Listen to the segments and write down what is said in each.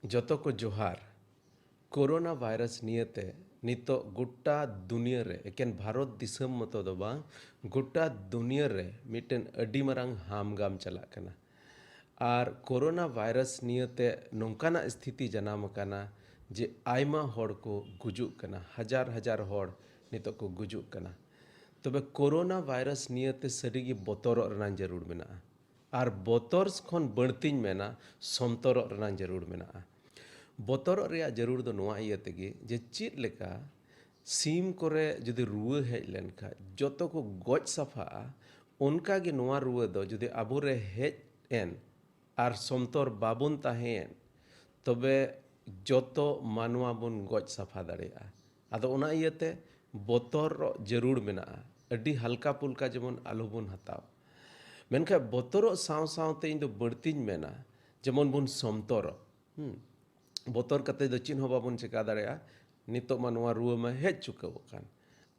जतो को जोहार कोरोना वायरस नियते नितो गोटा दुनिया रे एकेन भारत दिसम मतो दो बांग गोटा दुनिया रे मिटन अडी मरांग हामगाम चला कना आर कोरोना वायरस नियते नोंकाना स्थिति जनाम कना जे आयमा होड़ को गुजुक कना हजार हजार होड़ नितो को गुजुक कना तबे कोरोना वायरस नियते सरीगी बोतोर रनां जरूर मेना आर बोतोर खन बणतिन मेना समतोर रनां जरूर मेना बोतोर रेया जरूर दो नोआ इया तेगे जे चेद लेका सीम कोरे जुदि रुआ हेज लेनखा जतो को गज सफा उनका गे नोआ रुआ दो जुदि आबुरे हेज एन आर समतोर बाबुन ताहेन तबे जतो मानवा बुन गज सफा दाड़ेया आदो उना इयाते बोतोर जरूर मेना अड्डी हल्का पुल्का जेमन आलो बुन हताव मेनखा बोतोर साव सावते इन दो बड़तीन मेना जेमन बुन समतोर बोतोर कते दो चिन्ह बाबुन चिका दाड़ेया नितो मानवा रुआ में हेज चुका वकान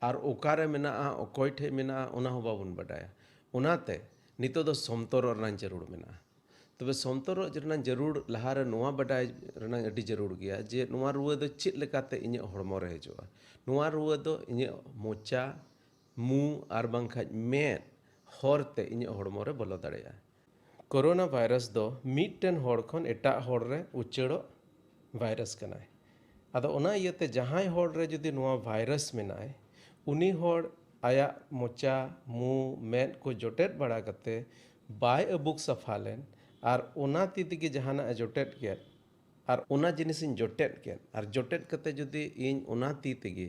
आर ओकारे मेना ओकोय ठे मेना ओना हो बाबुन बडाया उनाते नितो दो समतोर रनां जरूर मेना तबे समतोर रनां जरूर लहारे नोआ बडाय रनां अड्डी जरूर गया जे नोआ रुआ दो चेद लेकाते इᱧ हड़मो रे हिजुआ नोआ रुआ दो इᱧ मोचा मु आर बांखाज मेद हरते इᱧ हड़मो रे बोलो दाड़ेया कोरोना वायरस दो मिटन हड़ खन एटा हड़ रे उचेड़ो वायरस कनाय आदो ओना इयाते जहां हड़ रे जुदि नोआ वायरस मेनाय उनी हड़ आया मोचा मु मेद को जोटेट बड़ा कते बाय अबुक सफा लेन आर ओना ती तेगे जहाना जोटेट के आर ओना जिनिसिन जोटेट के आर जोटेट कते जुदि इन ओना ती तेगे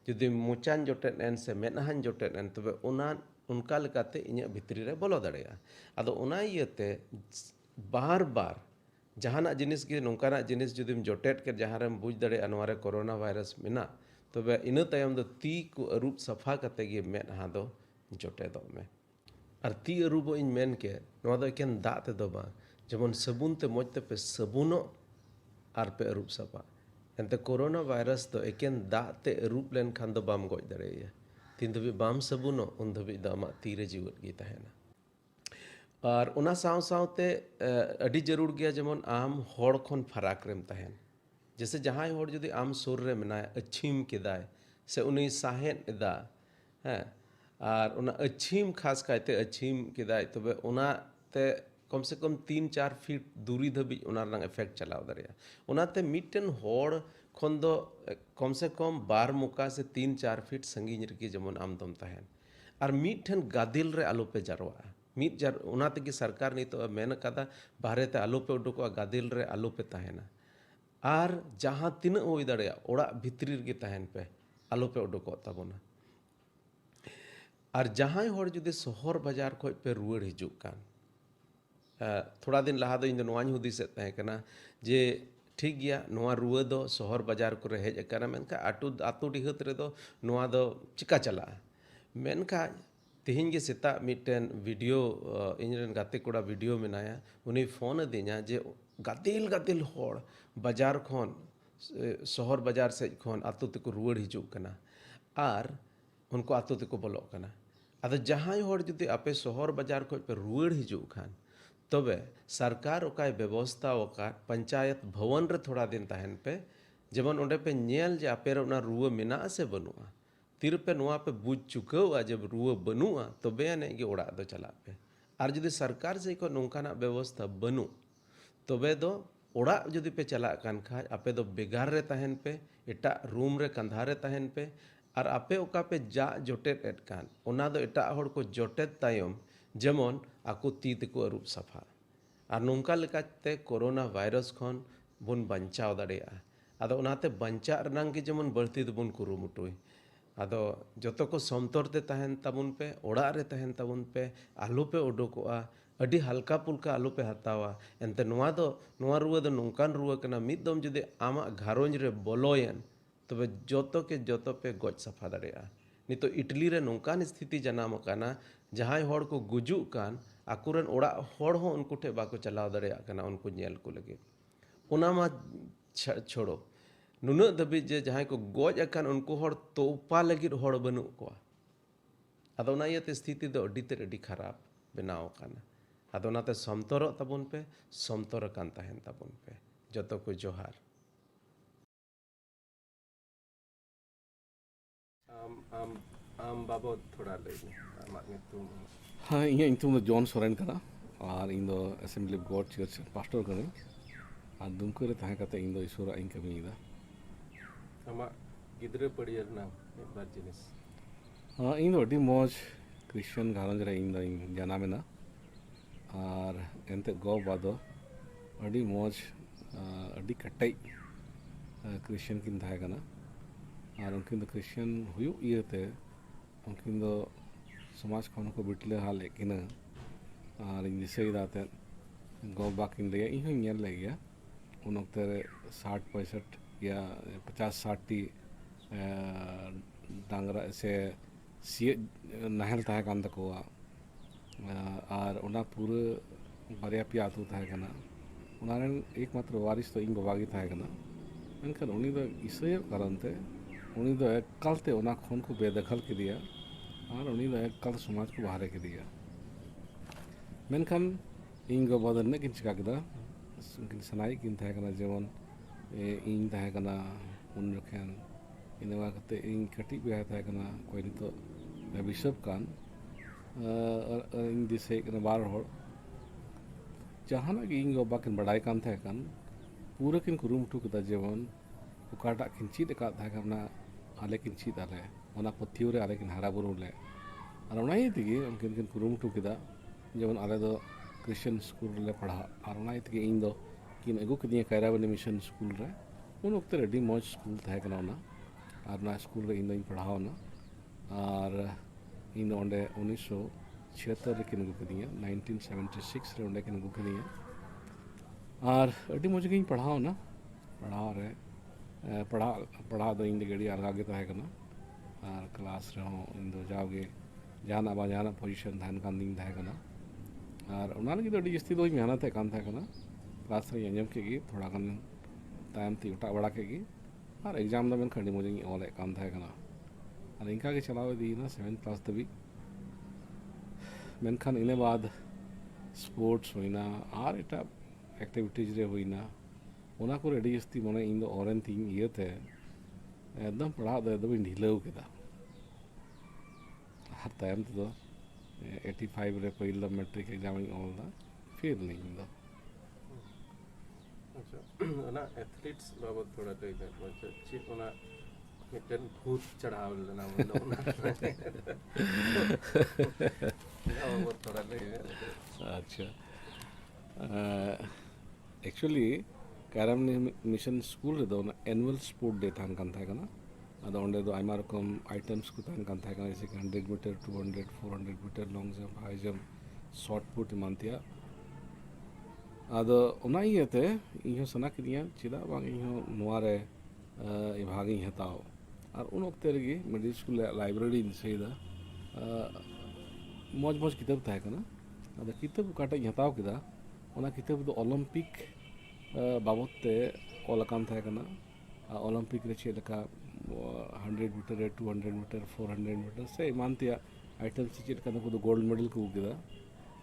जुदि मोचान जोटेट एन से मेदहान जोटेट एन तबे ओना उनका लेकाते इᱧ भितरी रे बोलो दाड़ेया आदो ओना इयाते बार बार जहाना जिनिस के नोंकाना जिनिस जुदिम जोटेट के जहारेम बुझ दाड़ेया नोआरे कोरोना वायरस मेना तबे इना तायम दो ती को अरूप सफा कते गे मेदहा दो जोटे दो में और ती अरूबो इन मेन के नोआ दो एकेन दा ते दो बा जेमन साबुन ते मोज ते पे साबुनो आर पे अरूप सफा एनते कोरोना वायरस दो एकेन दा ते अरूप लेन खान दो बाम गोज दाड़ेया तीन धबी बाम साबुनो उन धबी द आमा ती रे जीवत गे तहेना और उना साव सावते अडी जरूर गया जेमन आम होड़ खन फराक रेम तहेन जैसे जहां होड़ जुदि आम सुर रे मेनाय अछीम केदाय से उनी साहेन एदा हैं और उना अछीम खास कायते अछीम केदाय तबे उना ते कम से कम 3-4 फीट दूरी धबी उना रंग इफेक्ट चलाव दाड़ेया उनाते मिटन होड़ खन दो कम से कम बार मुका से 3-4 फीट संगीन रकी जेमन आम दम तहेन और मिटन गादिल रे आलो पे जारवा मिट जार उना तेगे सरकार नी तो मेन कदा बाहरे ते आलो पे उडुको गादिल रे आलो पे तहेना आर जहां तीन हुई दाड़ेया ओड़ा भितरी गे तहेन पे आलो पे उडुको ताबोना और जहां होड़ जुदि शहर बाजार खोज पे रुआड़ हिजुक कान थोड़ा दिन लहा दो इन दो नोआनी हुदिसे तहे कना जे ठीक गया नोआ रुआ दो शहर बाजार को हेज अकाना मेनका आतु डिहत रे दो नोआ दो चिका चला मेनका तिहिन गे सेता मिटन वीडियो इनरेन गाते कोड़ा वीडियो मेनाया उनी फोन दिना जे गादिल गादिल होड़ बाजार खन शहर बाजार से खन आतु तक रुआड़ हिजुक कना आर उनको आतु तक बोलो कना आदो जहां होड़ जुदि आपे शहर बाजार खोज पे रुआड़ हिजुक खान तबे सरकार ओकाय व्यवस्था ओका पंचायत भवन रे थोड़ा दिन तहन पे जेमन ओंडे पे नेल जे आपे रे रुआ मेना से बनुआ तीर पे नोआ पे बुझ चुकावा जब रुआ बनुआ तबे अने गे ओड़ा दो चला पे आर जुदि सरकार से को नोंकाना व्यवस्था बनु तबे दो ओड़ा जुदि पे चला कान खाज आपे दो बेगार रे तहन पे एटा रूम रे कंधा रे तहन पे और आपे ओका पे जा जोटेट एट कान ओना दो एटा होड़ को जोटेट तायम जेमन आको ती तेको अरूप सफा और नोंका लेकाते कोरोना वायरस खन बुन बंचाव दाड़ेया आदो ओनाते बंचा रनांग के जेमन बड़ती दबुन कुरुमुटुई आदो जतो को समतोर ते तहन ताबुन पे ओड़ा रे तहन ताबुन पे आलू पे उडुकोआ अडी हल्का पुल्का आलू पे हतावा एनते नोआ रुआ दो नोंकान रुआ कना मिद दम जुदि आमा घारोंज रे बोलोयन तबे जतो के जतो पे गज सफा दाड़ेया नितो इटली रे नोंकान स्थिति जनाम काना जहां होड़ को गुजुक कान आकुरन ओड़ा होड़ हो उनको ठे बाको चलाव दाड़ेया काना उनको नेल को लगे ओना मा छोड़ो नुना दबी जे जहां को गज अकान उनको होड़ तोपा लगी होड़ बनु को आदो ना इयाते स्थिति दो अडी ते अडी खराब बनाव काना आदो नाते समतोर ताबुन पे समतोर कान तहन ताबुन पे जतो को जोहार आम बाबत थोड़ा लैमे आमाग ᱧᱩᱛᱩᱢ हाँ ᱤᱧᱟᱹᱜ ᱧᱩᱛᱩᱢ ᱫᱚ ᱡᱚᱱ ᱥᱚᱨᱮᱱ ᱠᱟᱱᱟ ᱟᱨ ᱤᱧ ᱫᱚ ᱮᱥᱮᱢᱵᱞᱤ ᱚᱯᱷ ᱜᱚᱰ ᱪᱟᱨᱪ ᱯᱟᱥᱴᱚᱨ ᱠᱟᱹᱱᱟᱹᱧ ᱟᱨ ᱫᱩᱢᱠᱟᱹ ᱨᱮ ᱛᱟᱦᱮᱸ ᱠᱟᱛᱮ ᱤᱧ ᱫᱚ ᱤᱥᱚᱨᱟᱜ ᱤᱧ ᱠᱟᱹᱢᱤᱭᱮᱫᱟ आमाग गिद्रा पड़िया रनाम एक बार जिनिस ᱤᱧ ᱫᱚ ᱟᱹᱰᱤ ᱢᱚᱡᱽ ᱠᱨᱤᱥᱪᱟᱱ ᱜᱷᱟᱨᱚᱸᱡᱽ ᱨᱮ ᱤᱧ ᱫᱚᱧ ᱡᱟᱱᱟᱢᱮᱱᱟ ᱟᱨ ᱮᱱᱛᱮᱫ ᱜᱚ ᱵᱟᱵᱟ ᱫᱚ ᱟᱹᱰᱤ ᱢᱚᱡᱽ ᱟᱹᱰᱤ ᱠᱮᱴᱮᱡ ᱠᱨᱤᱥᱪᱟᱱ ᱠᱤᱱ ᱛᱟᱦᱮᱸ ᱠᱟᱱᱟ ᱟᱨ ᱩᱱᱠᱤᱱ ᱫᱚ ᱠᱨᱤᱥᱪᱟᱱ ᱦᱩᱭᱩᱜ ᱤᱭᱟᱹᱛᱮ ᱩᱱᱠᱤन ᱫᱚ समाज खन को बिटले हा लेद किना और इन दिसैदा एंतेद गो बाबा किन लैया इन हूँ नेल गया उन वक्त 60-65 या 50-60 टी डांगरा से सी नाहल तहे कान तकोआ और उना पूरे बारिया पे आतु तहे कना उनारेन एकमात्र वारिस तो इन बाबा गी तहे कना मेनखान उनी दो इसाय कारण ते उनी दो एकालते उना खन को बेदखल के दिया और उनी दो एकाल समाज को बाहर के दिया मेनखान इन गो बाबा ने किन चिका केदा उनकिन सनाई किन तहे कना जेमन इन तहे कना उन जखेन इनवा कते इन कटी बे तहे कना कोई नितो बिशप कान इन दिसे कना बार होड़ जहाना कि इन गो बाबा किन बड़ाई कान तहे कान पूरा किन कुरुमुटु केदा जेमन उकाटा किन चीद का तहे कना आले किन चीद आले ओना पथियो रे आले किन हारा बुरु ले और ओना ही तिगे उनकिन किन कुरुमुटु केदा जेमन आले दो क्रिश्चियन स्कूल रे पढ़ा और ओना ही तिगे इन दो किन एगु कदिया कायराबनी मिशन स्कूल रे उन वक्त अडी मौज स्कूल तहे कना ओना और ना स्कूल रे इन दो पढ़ावना और इन ओंडे 1976 रे किन एगु कदिया 1976 रे ओंडे किन एगु कदिया और अडी मौज गिन पढ़ावना पढ़ा रे पढ़ा दो इन गड़ी अलगा के तहे कना और क्लास रे इन दो जाओगे जाना बा जाना पोजीशन धान कान दिन तहे कना और उना लगी तो अडी जस्ती दो मेहनत है कान तहे कना क्लास रे अंजम केगी थोड़ा कन टाइम ती उठा बड़ा केगी और एग्जाम दा मेन खंडी मोजे ओले कान तहे कना और इनका के चलावे दी ना 7th क्लास तभी मेनखान इने बाद स्पोर्ट्स होइना और एटा एक्टिविटीज रे होइना ओना को अडी जस्ती मने इन दो ऑरेन थी इयते एकदम पढ़ा दो एकदम ढिलाव केदा हर टाइम तो 85 रे पहिला मैट्रिक एग्जाम ऑल दा फिर नहीं दा अच्छा ओना एथलीट्स बाबत थोड़ा लई दे मतलब ची ओना मिटन भूत चढ़ाव लेना मतलब ओना बाबत थोड़ा लई दे अच्छा एक्चुअली कायराबनी मिशन स्कूल रे दो एनुअल स्पोर्ट डे थान कान थाय कना अदो ओंडे दो आइमा रकम आइटम्स को थान कान थाय कना जैसे 100 metre 200 400 metre long jump high jump shot put मानतिया अदो ओना इयते इहो सना किदिया चिदा बांग इहो नोआ रे ए भाग इ हताओ और उन वक्त रे मिडिल स्कूल लाइब्रेरी दिसैदा मौज मौज किताब थाय कना अदो किताब काटा हताओ केदा ओना किताब दो ओलंपिक बाबत ते ओलकान थाय कना ओलंपिक रे चेलका 100 मीटर 200 मीटर 400 मीटर से मानतिया आइटम से चेलका को गोल्ड मेडल को केदा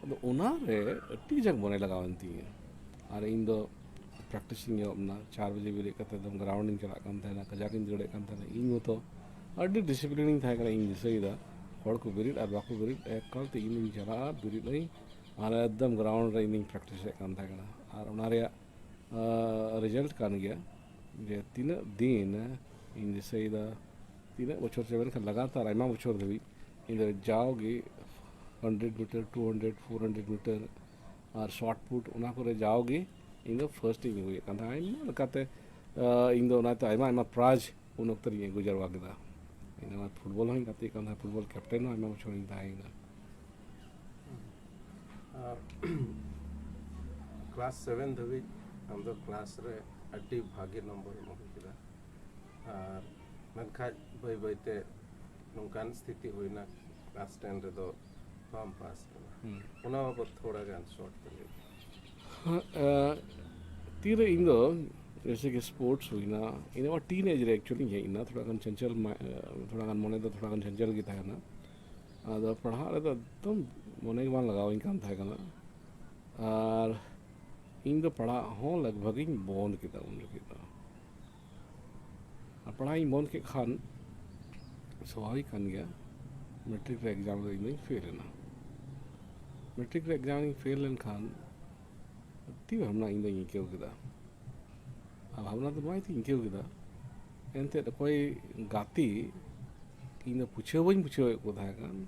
अदो ओना रे अट्टी जग बने लगावंती और इन दो प्रैक्टिसिंग अपना 4 बजे बेरे कते दम ग्राउंडिंग चला कान थाना कजाकिन दौड़े कान थाना इन तो अड्डी डिसिप्लिनिंग थाय कना इन दिसैदा हड़ को बेरिड और बाको बेरिड एकल ते इन चला बेरिड नहीं और एकदम ग्राउंड रे इन प्रैक्टिस कान थाय कना और ओना रे रिजल्ट कान गया जे 3 दिन इन दिसैदा 3 बछर से बेन लगातार आइमा बछर धबी इन जाओगे 100 मीटर 200 400 मीटर और शॉर्ट पुट उना को जाओगे इन दो फर्स्ट इन हुई कान थाय लकाते इन दो ना तो आइमा प्राइज उन वक्त रे गुजरवा केदा इन बाद फुटबॉल हई काते कान फुटबॉल कैप्टन आइमा बछर इन थाय क्लास 7 धबी हम दो क्लास रे अड्डी भागे नंबर मो केदा और मनखा बय बयते नोंकान स्थिति होइना क्लास 10 रे दो फार्म पास कना ओना बाबत थोड़ा गान शॉर्ट करे तीरे इन दो जैसे कि स्पोर्ट्स हुईना इन और टीनेज रे एक्चुअली है इना थोड़ा गन चंचल थोड़ा गन मने तो थोड़ा गन चंचल की था ना आदो पढ़ा रे तो एकदम मने के बान लगाओ इन काम था कना और इन दो पढ़ा हो लगभग इन बंद किया उन लगी दो पढ़ाई बंद के खान स्वाभाविक कान गया मैट्रिक रे एग्जाम रे इन फेल ना मैट्रिक रे एग्जाम फेल लेन खान ती भावना इन इन क्यों किया अब भावना तो नहीं थी इन क्यों किया एनते कोई गाती इन पूछे बन पूछे को था कान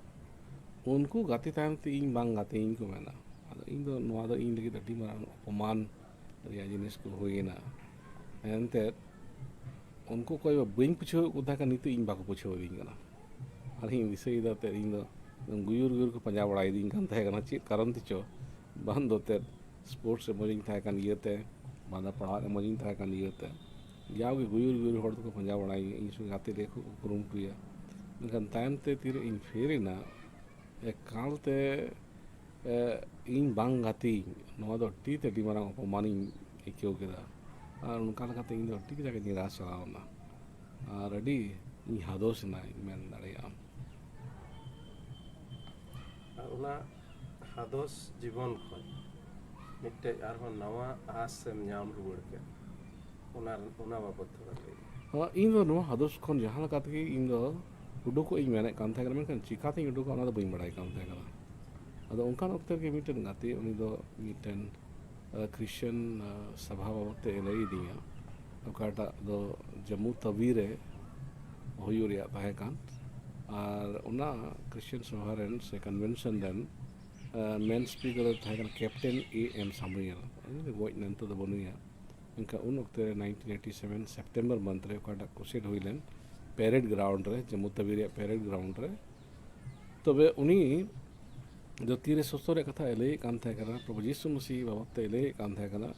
उनको गाते तायम ते इन बांग गाते इन को मैना इन दो नवा दो इन लगी अड्डी मारांग अपमान रिया जिनिस को होइना एनते उनको कोई बन पूछे को था का नीति इन बाको पूछे दिन कना और इन दिसे इदा ते इन दो गुयुर को पंजा बड़ाई दिन कान था कना चे कारण तिचो बान दोते स्पोर्ट्स से मजिंग था कान येते बादा पढ़ा रे मजिंग था कान येते जाओ के गुयुर हड़ को पंजा बड़ाई इन सु गाते देखो कुरुम टुया मेनखान तायम ते तीर इन फेरिना एकालते इन बांग गाती नवा दो टी ते डी मारांग अपमानी इक्यो केदा और उनका लगाते इन दो टी के जाके निराश चलावना और अडी इन हादोस ना मेन दाड़िया उना हादोस जीवन खन मिट्टे आरहन नवा आस से ᱧᱟᱢ रुवड़ के उना बाबत थोड़ा लई इन दो नवा हादोस खन जहां लगाते कि इन दो उडुको इन मेने कान था मेनखान चिकाते उडुको उना दो बई बड़ाई कान था अदो उनकान ऑक्टर के मिटन गाते उनी दो मिटन क्रिश्चियन सभा बाबते लई दिया ओकाटा दो जम्मू तवी रे होयो रिया ताहे कान और उना क्रिश्चियन सभा रेन से कन्वेंशन रेन मेन स्पीकर ताहे कान कैप्टन ए एम सामुएल उनी गोइ नंतो दो बनुया इनका उन वक्त 1987 सितंबर मंथ रे ओकाटा कुसेड होइलेन पैरेड ग्राउंड रे जम्मू तवी रे पैरेड ग्राउंड रे तबे उनी जो तीरे सुस्तोरे कथा एले कान था कना प्रभु यीशु मसीह बाबते एले कान था कना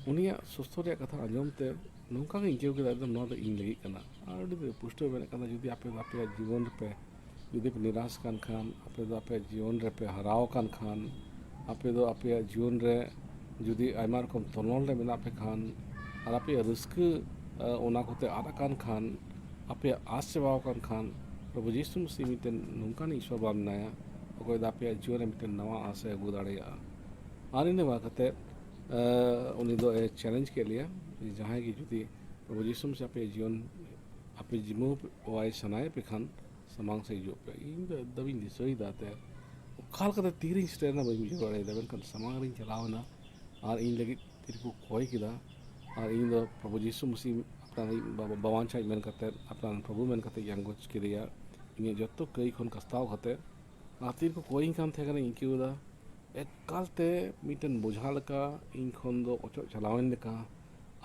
उनिया सुस्तोरे कथा आंजम ते नौका के इंकेव के एकदम नौ इन लगी कना आडी पुष्टो बेने कना जुदी आपे जीवन पे जुदी पे निराश कान खान आपे जीवन रे पे हराव कान खान आपे जीवन रे जुदी आयमा रकम तनोल रे मेना पे खान और आपे रिस्क ओना कोते आदा कान खान आपे आस सेवाव कान खान प्रभु यीशु मसीह मिटन नौका ने ईश्वर बामनाया अकोय दापे जीवन मिटन नवा आसे अगु दाड़िया और इन बाकते उनी दो चैलेंज के लिए जहाँ की जुदी प्रभु यीशु से आपे जीवन आपे जिमो वाई सनाए पे खान समांग से जो पे इन दबी दिसोई दाते खाल कते तीर स्टेर ना बई जो बड़े दबन कन समांग रिंग चलावना और इन लगी तीर को कोई किदा और इन दो प्रभु यीशु मसीह अपना बवांचा मेन करते अपना प्रभु मेन करते यांगोच के दिया इन जत्तो कई खन कस्ताव खाते आतिर को कोई कान थे कना इंक्यू दा एकालते मिटन बोझा लका इन खन दो ओचो चलावन लका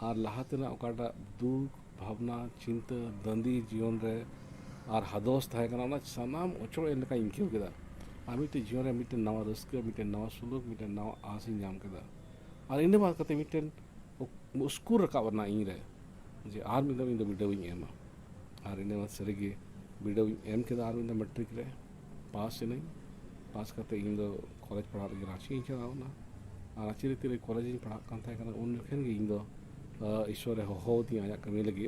और लहातेना ओकाटा दुख भावना चिंता दंदी जीवन रे और हादोस था कना ना सनाम ओचो एन लका इंक्यू केदा आमिते जीवन रे मिटन नवा रस्क मिटन नवा सुलूक मिटन नवा आस नाम केदा और इन बात कते मिटन मुस्कुर रकाबना इन रे जे आर मिदम इन बिडव एमा और इन बात सरीगे बिडव एम केदा आर मिदम मैट्रिक रे पास नहीं पास करते इन दो कॉलेज पढ़ा लगे रांची चलावना और रांची रे तीरे कॉलेज पढ़ा कान था कना उन जखन इन दो ईश्वर हो दी आया कमी लगी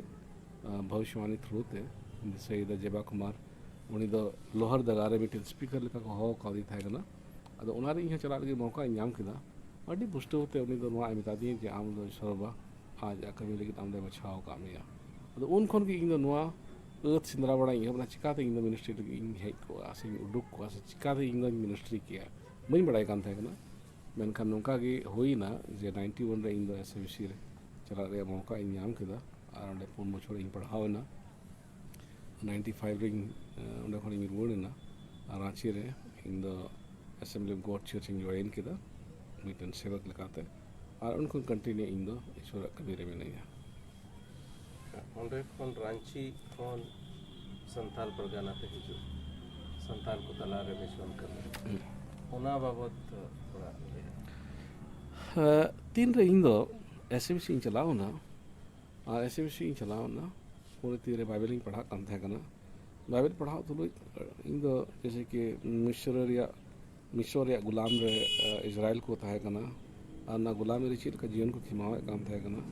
भविष्यवाणी थ्रू ते से जेबा कुमार उनी दो लोहर दगारे मिटन स्पीकर लेका को हो कादी था कना अदो उनारे इन चला लगे मौका नाम किदा अडी पुष्टो होते उनी दो नवा मिता दी जे आम दो सरबा आज कमी लगी आम दे बचाव कामिया अदो उन खन की इन दो नवा सिंदरा बड़ा इन चिकाते इन मिनिस्ट्री इन हेज को आसे उडुक को आसे चिकाते इन मिनिस्ट्री किया बई बड़ा कान था कना मेनखान नौका की होइना जे 91 रे इन दो एसएमसी रे चला रे मौका इन नाम केदा और अंडे पुन बछोर इन पढ़ावना 95 रे अंडे खन इन रुवना और रांची रे इन दो असेंबली ऑफ गॉड चर्च इन जॉइन केदा मिटन सेवक लकाते और उनको कंटिन्यू इन दो ईश्वर कबीर में नहीं ओंडे खन रांची खन संथाल परगना पे हिजु संथाल को तला रे मिशन कर ओना बाबत थोड़ा तीन रे इन दो एसएमसी इन चलाओ ना और एसएमसी इन चलाओ ना पूरे तीरे बाइबल इन पढ़ा कान था कना बाइबल पढ़ाओ तो इन दो जैसे कि मिस्र या गुलाम रे इजराइल को था कना और ना गुलाम रे चील का जीवन को खिमावे काम था कना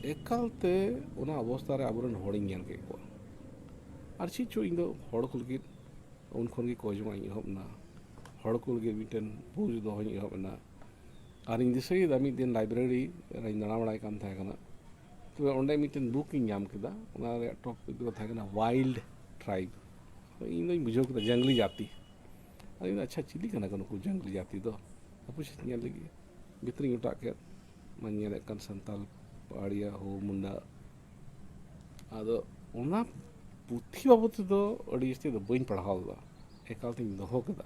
एकालते उना अवस्था रे आबरन होड़िंग ज्ञान के को और ची चो इन दो होड़ को लगी उन खन की कोजमा इन होबना होड़ को लगी मिटन पूज दो हई होबना ᱟᱨ ᱤᱧ ᱫᱤᱥᱟᱹᱭᱮᱫᱟ ᱢᱤᱫ ᱫᱤᱱ ᱞᱟᱭᱵᱨᱮᱨᱤ ᱨᱤᱧ ᱫᱟᱬᱟ ᱵᱟᱲᱟᱭ ᱠᱟᱱ ᱛᱟᱦᱮᱸ ᱠᱟᱱᱟ, ᱛᱚᱵᱮ ᱚᱸᱰᱮ ᱢᱤᱫᱴᱮᱱ ᱵᱩᱠ ᱤᱧ ᱧᱟᱢ ᱠᱮᱫᱟ, ᱚᱱᱟ ᱨᱮᱭᱟᱜ ᱴᱚᱯᱤᱠ ᱫᱚ ᱛᱟᱦᱮᱸ ᱠᱟᱱᱟ ᱳᱣᱟইল্ᱰ ᱴᱨᱟᱭᱤᱵ। ᱤᱧ ᱫᱚᱧ ᱵᱩᱡᱷᱟᱹᱣ ᱠᱮᱫᱟ ᱡᱟᱝᱞᱤ ᱡᱟᱹᱛᱤ। ᱟᱫᱚ ᱤᱧ ᱟᱪᱪᱷᱟ ᱪᱤᱞᱤ ᱠᱟᱱᱟ ᱠᱚ ᱱᱩᱠᱩ ᱡᱟᱝᱞᱤ ᱡᱟᱹᱛᱤ ᱫᱚ? ᱦᱟᱯᱳᱭ ᱥᱮ ᱧᱮᱞ ᱞᱮᱜᱮ। ᱵᱷᱤᱛᱨᱤᱧ ᱚᱴᱟᱜ ᱠᱮᱫ, ᱢᱟᱧ ᱧᱮᱞᱮᱫ ᱠᱟᱱ ᱥᱟᱱᱛᱟᱞ, ᱯᱟᱦᱟᱲᱤᱭᱟ, ᱦᱳ ᱢᱩᱱᱰᱟ। ᱟᱫᱚ ᱚᱱᱟ ᱯᱩᱛᱷᱤ ᱵᱟᱵᱚᱫ ᱛᱮᱫᱚ ᱟᱹᱰᱤ ᱡᱟᱹᱥᱛᱤ ᱫᱚ ᱵᱟᱹᱧ ᱯᱟᱲᱦᱟᱣ ᱞᱮᱫᱟ, ᱮᱠᱟᱞᱛᱮᱧ ᱫᱚᱦᱚ ᱠᱮᱫᱟ।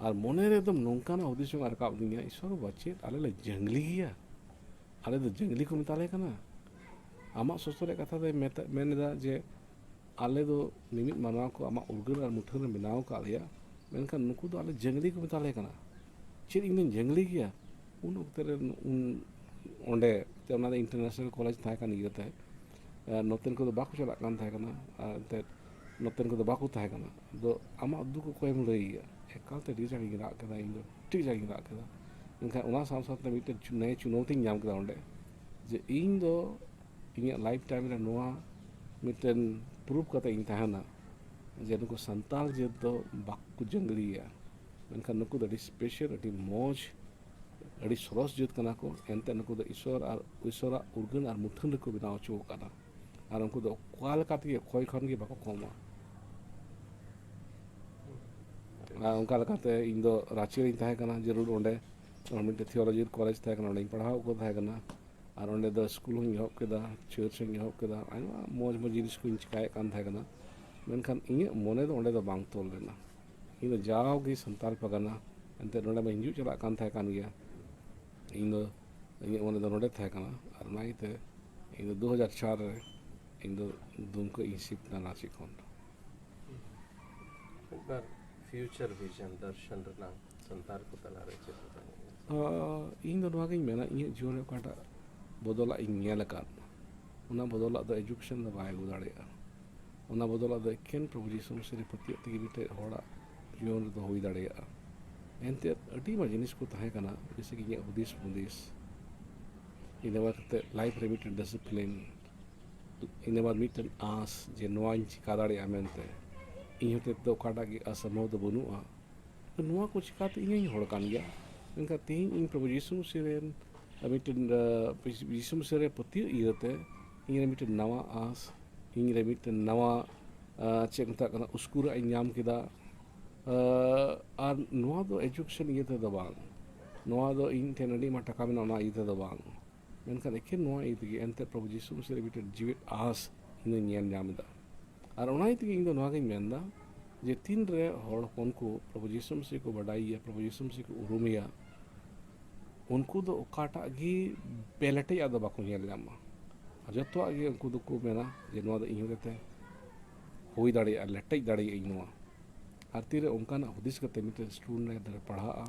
ᱟᱨ ᱢᱚᱱᱮᱨᱮ ᱮᱠᱫᱚᱢ ᱱᱚᱝᱠᱟᱱᱟᱜ ᱦᱩᱫᱤᱥ ᱨᱟᱠᱟᱵ ᱟᱫᱤᱧᱟ, ᱤᱥᱥᱚᱨ ᱵᱟᱵᱟ ᱪᱮᱫ ᱟᱞᱮ ᱞᱮ ᱡᱟᱝᱞᱤ ᱜᱮᱭᱟ? ᱟᱞᱮ ᱫᱚ ᱡᱟᱝᱞᱤ ᱠᱚ ᱢᱮᱛᱟᱞᱮ ᱠᱟᱱᱟ? ᱟᱢᱟᱜ ᱥᱚᱥᱚ ᱨᱮᱭᱟᱜ ᱠᱟᱛᱷᱟ ᱫᱚᱭ ᱢᱮᱱ ᱮᱫᱟ ᱡᱮ ᱟᱞᱮ ᱫᱚ ᱢᱤᱢᱤᱫ ᱢᱟᱱᱣᱟ ᱠᱚ ᱟᱢᱟᱜ ᱩᱨᱜᱟᱹᱱ ᱟᱨ ᱢᱩᱴᱷᱟᱹᱱ ᱨᱮ ᱵᱮᱱᱟᱣ ᱟᱠᱟᱫ ᱞᱮᱭᱟ, ᱢᱮᱱᱠᱷᱟᱱ ᱱᱩᱠᱩ ᱫᱚ ᱟᱞᱮ ᱡᱟᱝᱞᱤ ᱠᱚ ᱢᱮᱛᱟᱞᱮ ᱠᱟᱱᱟ। ᱪᱮᱫ ᱤᱧ ᱫᱚᱧ ᱡᱟᱝᱞᱤ ᱜᱮᱭᱟ? ᱩᱱ ᱚᱠᱛᱮ ᱨᱮ ᱚᱸᱰᱮ ᱚᱱᱟ ᱫᱚ ᱤᱱᱴᱟᱨᱱᱮᱥᱱᱮᱞ ᱠᱚᱞᱮᱡᱽ ᱛᱟᱦᱮᱸ ᱠᱟᱱ ᱤᱭᱟᱹᱛᱮ ᱱᱚᱛᱮᱱ ᱠᱚᱫᱚ ᱵᱟᱠᱚ ᱪᱟᱞᱟᱜ ᱠᱟᱱ ᱛᱟᱦᱮᱸ ᱠᱟᱱᱟ, ᱟᱨ ᱮᱱᱛᱮᱫ ᱱᱚᱛᱮᱱ ᱠᱚᱫᱚ ᱵᱟᱠᱚ ᱛᱟᱦᱮᱸ ᱠᱟᱱᱟ। ᱟᱫᱚ ᱟᱢᱟᱜ ᱫᱩᱠ ᱚᱠᱚᱭᱮᱢ ᱞᱟᱹᱭᱮᱭᱟ? ᱮᱠᱟᱞᱛᱮ ᱟᱹᱰᱤ ᱡᱟᱸᱜᱤᱧ ᱨᱟᱜ ᱠᱮᱫᱟ, ᱤᱧ ᱫᱚ ᱟᱹᱰᱤ ᱡᱟᱸᱜᱤᱧ ᱨᱟᱜ ᱠᱮᱫᱟ। ᱢᱮᱱᱠᱷᱟᱱ ᱚᱱᱟ ᱥᱟᱶ ᱥᱟᱶᱛᱮ ᱢᱤᱫᱴᱮᱱ ᱱᱮᱭ ᱪᱩᱱौᱛᱤᱧ ᱧᱟᱢ ᱠᱮᱫᱟ ᱚᱸᱰᱮ, ᱡᱮ ᱤᱧ ᱫᱚ ᱤᱧᱟᱹᱜ ᱞᱟᱭᱤᱯᱷ ᱴᱟᱭᱤᱢ ᱨᱮ ᱱᱚᱣᱟ ᱢᱤᱫᱴᱮᱱ ᱯᱨᱩᱯ ᱠᱟᱛᱮ ᱤᱧ ᱛᱟᱦᱮᱱᱟ ᱡᱮ ᱱᱩᱠᱩ ᱥᱟᱱᱛᱟᱲ ᱡᱟᱹᱛ ᱫᱚ ᱵᱟᱠᱚ ᱡᱟᱝᱞᱤᱭᱟ, ᱢᱮᱱᱠᱷᱟन ᱱᱩᱠᱩ ᱫᱚ ᱟᱹᱰᱤ ᱥᱯᱮᱥᱟᱞ, ᱟᱹᱰᱤ ᱢᱚᱡᱽ, ᱟᱹᱰᱤ ᱥᱚᱨᱚᱥ ᱡᱟᱹᱛ ᱠᱟᱱᱟ ᱠᱚ। ᱮᱱᱛᱮᱫ ᱱᱩᱠᱩ ᱫᱚ ᱤᱥᱥᱚᱨᱟᱜ ᱩᱨᱜᱟᱹᱱ ᱟᱨ ᱢᱩᱴᱷᱟᱹᱱ ᱨᱮᱠᱚ ᱵᱮᱱᱟᱣ ᱦᱚᱪᱚ ᱟᱠᱟᱱᱟ, ᱟᱨ ᱩᱱᱠᱩ ᱫᱚ ᱚᱠᱟ ᱞᱮᱠᱟ ᱛᱮᱜᱮ ᱚᱠᱚᱭ ᱠᱷᱚᱱ ᱜᱮ ᱵᱟᱠᱚ ᱠᱚᱢᱟ। ᱟᱨ ᱚᱱᱠᱟ ᱞᱮᱠᱟᱛᱮ ᱤᱧ ᱫᱚ ᱨᱟᱸᱪᱤ ᱨᱤᱧ ᱛᱟᱦᱮᱸ ᱠᱟᱱᱟ, ᱡᱟᱹᱨᱩᱲ ᱚᱸᱰᱮ ᱢᱤᱫᱴᱮᱱ ᱛᱷᱤᱭᱳᱞᱚᱡᱤ ᱠᱚᱞᱮᱡᱽ ᱛᱟᱦᱮᱸ ᱠᱟᱱᱟ, ᱚᱸᱰᱮᱧ ᱯᱟᱲᱦᱟᱣ ᱠᱚ ᱛᱟᱦᱮᱸ ᱠᱟᱱᱟ। ᱟᱨ ᱚᱸᱰᱮ ᱫᱚ ᱥᱠᱩᱞ ᱦᱚᱧ ᱮᱦᱚᱵ ᱠᱮᱫᱟ, ᱪᱟᱨᱪ ᱦᱚᱧ ᱮᱦᱚᱵ ᱠᱮᱫᱟ, ᱟᱭᱢᱟ ᱢᱚᱡᱽ ᱢᱚᱡᱽ ᱡᱤᱱᱤᱥ ᱠᱚᱧ ᱪᱮᱠᱟᱭᱮᱫ ᱠᱟᱱ ᱛᱟᱦᱮᱸ ᱠᱟᱱᱟ। ᱢᱮᱱᱠᱷᱟᱱ ᱤᱧᱟᱹᱜ ᱢᱚᱱᱮ ᱫᱚ ᱚᱸᱰᱮ ᱫᱚ ᱵᱟᱝ ᱛᱚᱞ ᱞᱮᱱᱟ। ᱤᱧ ᱫᱚ ᱡᱟᱣᱜᱮ ᱥᱟᱱᱛᱟᱲ ᱯᱟᱨᱜᱟᱱᱟ, ᱮᱱᱛᱮᱫ ᱱᱚᱸᱰᱮ ᱢᱟ ᱦᱤᱡᱩᱜ ᱪᱟᱞᱟᱜ ᱠᱟᱱ ᱛᱟᱦᱮᱸ ᱠᱟᱱ ᱜᱮᱭᱟ। ᱤᱧ ᱫᱚ ᱤᱧᱟᱹᱜ ᱢᱚᱱᱮ ᱫᱚ ᱱᱚᱸᱰᱮ ᱛᱟᱦᱮᱸ ᱠᱟᱱᱟ, ᱟᱨ ᱚᱱᱟ ᱤᱭᱟᱹᱛᱮ ᱤᱧ ᱫᱚ 2004 ᱨᱮ ᱤᱧ ᱫᱚ ᱫᱩᱢᱠᱟᱹ ᱤᱧ ᱥᱤᱯᱴ ᱮᱱᱟ ᱨᱟᱸᱪᱤ ᱠᱷᱚᱱ। ᱢᱤᱫᱵᱟᱨ ᱯᱷᱤᱭᱩᱪᱟᱨ ᱵᱷᱤᱡᱚᱱ ᱫᱚᱨᱥᱚᱱ ᱨᱮᱱᱟᱜ ᱥᱟᱱᱛᱟᱲ ᱠᱚ ᱛᱟᱞᱟᱨᱮ ᱪᱮᱫ ᱞᱮᱠᱟ? ᱤᱧ ᱫᱚ ᱱᱚᱣᱟᱜᱤᱧ ᱢᱮᱱᱟ, ᱤᱧᱟᱹᱜ ᱡᱤᱭᱚᱱ ᱨᱮ ᱚᱠᱟᱴᱟᱜ ᱵᱚᱫᱚᱞᱟᱜ ᱤᱧ ᱧᱮᱞ ᱟᱠᱟᱫ, ᱚᱱᱟ ᱵᱚᱫᱚᱞᱟᱜ ᱫᱚ ᱮᱰᱩᱠᱮᱥᱚᱱ ᱫᱚ ᱵᱟᱭ ᱟᱹᱜᱩ ᱫᱟᱲᱮᱭᱟᱜᱼᱟ। ᱚᱱᱟ ᱵᱚᱫᱚᱞᱟᱜ ᱫᱚ ᱮᱠᱮᱱ ᱯᱨᱚᱵᱷᱩ ᱡᱤᱥᱩ ᱢᱚᱥᱤ ᱨᱮ ᱯᱟᱹᱛᱭᱟᱹᱜ ᱛᱮᱜᱮ ᱢᱤᱫᱴᱮᱡ ᱦᱚᱲᱟᱜ ᱡᱤᱭᱚᱱ ᱨᱮᱫᱚ ᱦᱩᱭ ᱫᱟᱲᱮᱭᱟᱜᱼᱟ। ᱮᱱᱛᱮᱫ ᱟᱹᱰᱤ ᱢᱟ ᱡᱤᱱᱤᱥ ᱠᱚ ᱛᱟᱦᱮᱸ ᱠᱟᱱᱟ, ᱡᱮᱭᱥᱮ ᱠᱤ ᱤᱧᱟᱹᱜ ᱦᱩᱫᱤᱥ, ᱤᱱᱟᱹ ᱵᱟᱫ ᱠᱟᱛᱮᱫ ᱞᱟᱭᱤᱯᱷ ᱨᱮ ᱢᱤᱫᱴᱮᱱ ᱰᱤᱥᱤᱯᱞᱤᱱ, ᱤᱱᱟᱹ ᱵᱟᱫ ᱢᱤᱫᱴᱮᱱ ᱟᱸᱥ ᱡᱮ ᱱᱚᱣᱟᱧ ᱪᱤᱠᱟ ᱫᱟᱲᱮᱭᱟᱜᱼᱟ ᱢᱮᱱᱛᱮ, ᱤᱧ ᱦᱚᱛᱮᱡ ᱫᱚ ᱚᱠᱟᱴᱟᱜ ᱜᱮ ᱚᱥᱚᱢᱵᱷᱚᱵ ᱫᱚ ᱵᱟᱹᱱᱩᱜᱼᱟ। ᱱᱚᱣᱟ ᱠᱚ ᱪᱤᱠᱟᱹᱛᱮ ᱤᱧ ᱦᱚᱧ ᱦᱚᱲ ᱠᱟᱱ ᱜᱮᱭᱟ, ᱢᱮᱱᱠᱷᱟᱱ ᱛᱮᱦᱤᱧ ᱤᱧ ᱯᱨᱚᱵᱷᱩ ᱡᱤᱥᱩ ᱢᱚᱥᱤ ᱨᱮᱱ ᱢᱤᱫᱴᱮᱱ ᱡᱤᱥᱩ ᱢᱚᱥᱤ ᱨᱮ ᱯᱟᱹᱛᱭᱟᱹᱜ ᱤᱭᱟᱹᱛᱮ ᱤᱧᱨᱮ ᱢᱤᱫᱴᱮᱱ ᱱᱟᱣᱟ ᱟᱸᱥ, ᱤᱧᱨᱮ ᱢᱤᱫᱴᱮᱱ ᱱᱟᱣᱟ ᱪᱮᱫ ᱢᱮᱛᱟᱜ ᱠᱟᱱᱟ ᱩᱥᱠᱩᱨᱟᱜ ᱤᱧ ᱧᱟᱢ ᱠᱮᱫᱟ। ᱟᱨ ᱱᱚᱣᱟ ᱫᱚ ᱮᱰᱩᱠᱮᱥᱚᱱ ᱤᱭᱟᱹ ᱛᱮᱫᱚ ᱵᱟᱝ, ᱱᱚᱣᱟ ᱫᱚ ᱤᱧ ᱴᱷᱮᱱ ᱟᱹᱰᱤ ᱟᱭᱢᱟ ᱴᱟᱠᱟ ᱢᱮᱱᱟᱜᱼᱟ ᱚᱱᱟ ᱤᱭᱟᱹ ᱛᱮᱫᱚ ᱵᱟᱝ, ᱢᱮᱱᱠᱷᱟन ᱮᱠᱮᱱ ᱱᱚᱣᱟ ᱤᱭᱟᱹ ᱛᱮᱜᱮ ᱮᱱᱛᱮᱫ ᱯᱨᱚᱵᱷᱩ ᱡᱤᱥᱩ ᱢᱚᱥᱤ ᱨᱮ ᱢᱤᱫᱴᱮᱱ ᱡᱤᱣᱮᱫ ᱟᱸᱥ ᱤᱧ ᱧᱮᱞ ᱧᱟᱢ ᱮᱫᱟ। ᱟᱨ ᱚᱱᱟ ᱤᱭᱟᱹ ᱛᱮᱜᱮ ᱤᱧ ᱫᱚ ᱱᱚᱣᱟᱜᱤᱧ ᱢᱮᱱᱫᱟ ᱡᱮ ᱛᱤᱱᱨᱮ ᱦᱚᱲ ᱦᱚᱯᱚᱱ ko ᱯᱨᱚᱵᱷᱩ ᱡᱤᱥᱩ ᱢᱚᱥᱤ ko ᱵᱟᱰᱟᱭᱮᱭᱟ, ᱯᱨᱚᱵᱷᱩ ᱡᱤᱥᱩ ᱢᱚᱥᱤ ko ᱩᱨᱩᱢᱮᱭᱟ, उनको दो अकाटा गी पेलेटे आदो बाको ñel ñama जतो गे उनको दो को मेना जे नोआ दो इहो गते हुई दाड़े लेटेज दाड़े इ नोआ आरती रे उनकाना हुदिस कते मिटन स्टूडेंट ने दर पढ़ा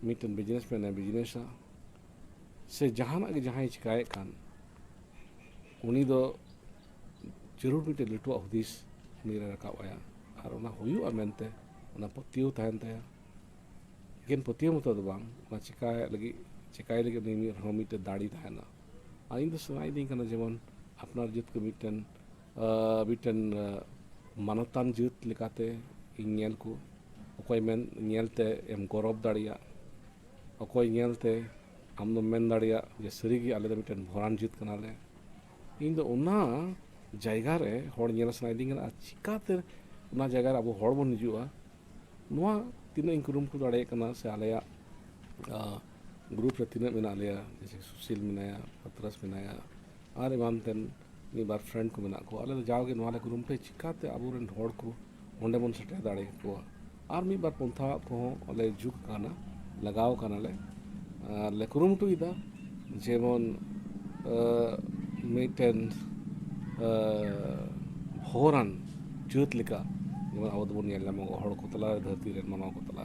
मिटन बिजनेसमैन ने बिजनेसा से जहाना गे जहां चिकाए कान उनी दो जरूर मिटन लटुआ हुदिस उनी रे रकाब आया और उना हुयुआ मेनते उना पतियो ताहन ताया गेन पतियो मतो दो बांग उना चिकाए लगी उनी मिटन दाड़ी ताहना और इन दो सुनाई दी कना जेमन अपनार जत को मिटन मानतान जत लेकाते इन ñel को अकोय मेन ñelते एम गौरव दाड़िया अकोय ñelते आम दो मेन दाड़िया जे सरीगी आले दो मिटन भरान जत कनाले इन दो उना जायगा रे हर ñel सुनाई दी कना चिकाते उना जायगा रे अब हर बन हिजुआ नोआ तीना इन कुरुम को दाड़े कना से आलेया ग्रुप रे तीना मेना आलेया जैसे सुशील मेनाया पत्रस मेनाया और एमानतेन मी बार फ्रेंड को मेना को आले दो जाओगे नोआले कुरुम पे चिकाते अबुरेन हर को ओंडे बन सेटे दाड़े को और मी बार पंथा को आले जुक काना लगाव काना ले कुरुम टू इदा जेमन मिटेन भोरान जत लेका जेमन अब दबन ñel ñamo हर को तला धरती रे मानव को तला